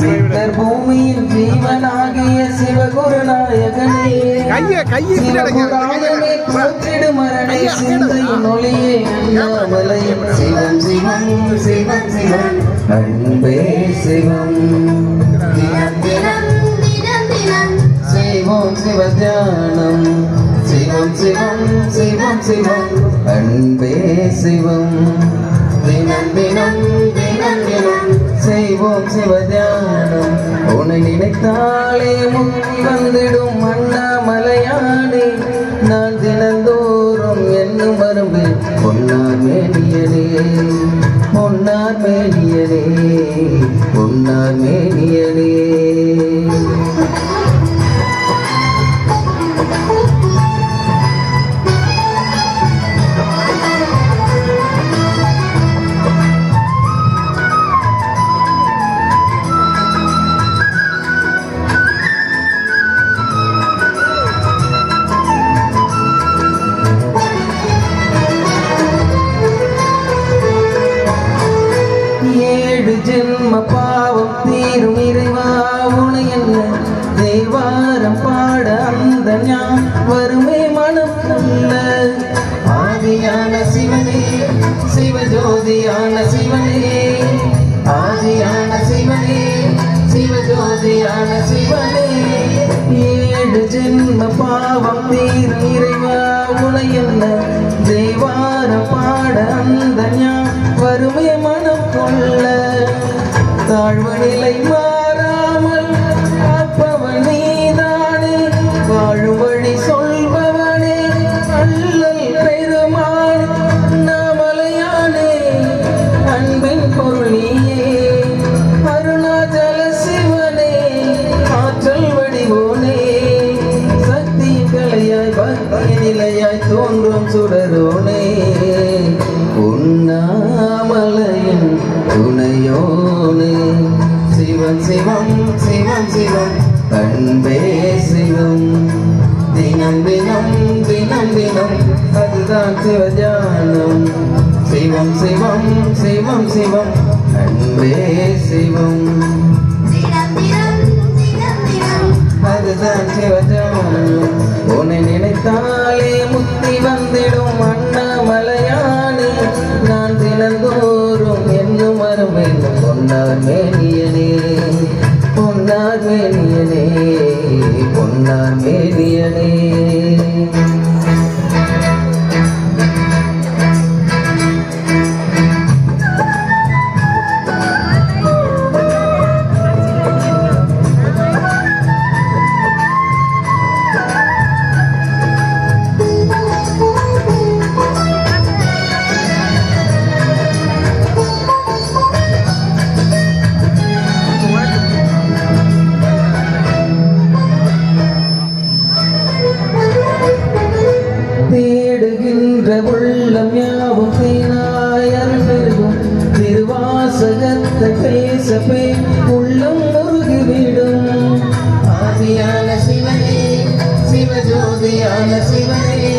சித்தர் பூமியின் ஜீவனாகிய சிவகுருநாயகனே போற்றிடு மரணே சிந்தையின் ஒளியே அண்ணாமலையின் சிவம் சிவம் சிவம் சிவம் அன்பே சிவம் சிவம் சிவ தியானம் சிவம் சிவம் சிவம் சிவம் அன்பே சிவம் தினம் தினம் தினம் தினம் செய்வோம் சிவதியானம் உன்னை நினைத்தாலே முக்தி வந்திடும் அண்ணாமலையானே நான் தினந்தோறும் என்னும் மரும்பு பொன்னார் மேனியனே பொன்னார் மேனியனே பொன்னார் மேனியனே ஜென்ம பாவம் தீரும் இறைவா உனை என்ன தேவாரம் பாட அந்த ஞான் வருமே மனம் நல்ல ஆதியான சிவனே சிவஜோதியான சிவனே ஆதியான சிவனே சிவஜோதியான சிவனே ஏழு ஜென்ம பாவம் தீரும் இறைவா உனை என்ன தேவாரம் பாட அந்த ஞான் வருமே மனம் கொள்ள தாழ்வு நிலை மாறாமல் காப்பவன் நீதானே வாழும் வழி சொல்பவனே அல்லல் பெருமான் அண்ணாமலையானே அன்பின் பொருள் நீயே அருணாச்சல சிவனே ஆற்றல் வடிவோனே சக்தி கலையாய் பக்தி நிலையாய் தோன்றும் சுடரோனே உண்ணாமலையின் துணையோனே சிவம் சிவம் சிவம் சிவம் அன்பே சிவம் தினம் தினம் தினம் தினம் அதுதான் சிவஞானம் சிவம் சிவம் சிவம் சிவம் அன்பே சிவம் அதுதான் சிவஞானம் உன்னை நினைத்தாலே முக்தி வந்திடும் அண்ணாமலையானே நான் தினந்தோறும் என்னும் மருமை பொன்னார் மேனியனே பொன்னார் மேனியனே பொன்னார் மேனியனே உள்ளம் யாவும் தேனாயர் பெருகும் திருவாசகத்தை பேசப்பே உள்ளம் முருகிவிடும் ஆதியான சிவனே சிவஜோதியான சிவனே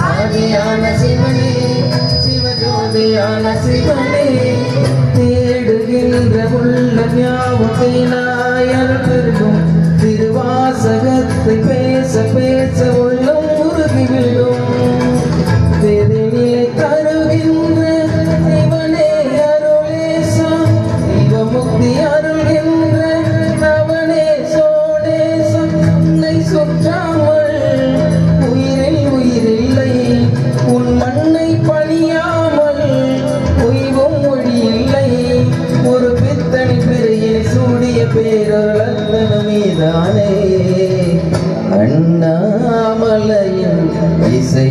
ஆதியான சிவனே சிவஜோதியான சிவனே தேடுகின்ற உள்ளம் யாவும் தேனாயர் பெருகும் திருவாசகத்தை பேச பேச உள்ளம் முருகிவிடும் வேதனையை தருகின்ற சிவனே அருளேசா சிவமுக்தி அருள்கின்ற நவனே சோடேசா உன்னை சொற்றாமல் உயிரில் உயிரில்லை உன் மண்ணை பணியாமல் உய்வும் மொழி இல்லை ஒரு பித்தனி பிறையை சூடிய பேரளத்தனமேதானே அண்ணாமலையின் இசை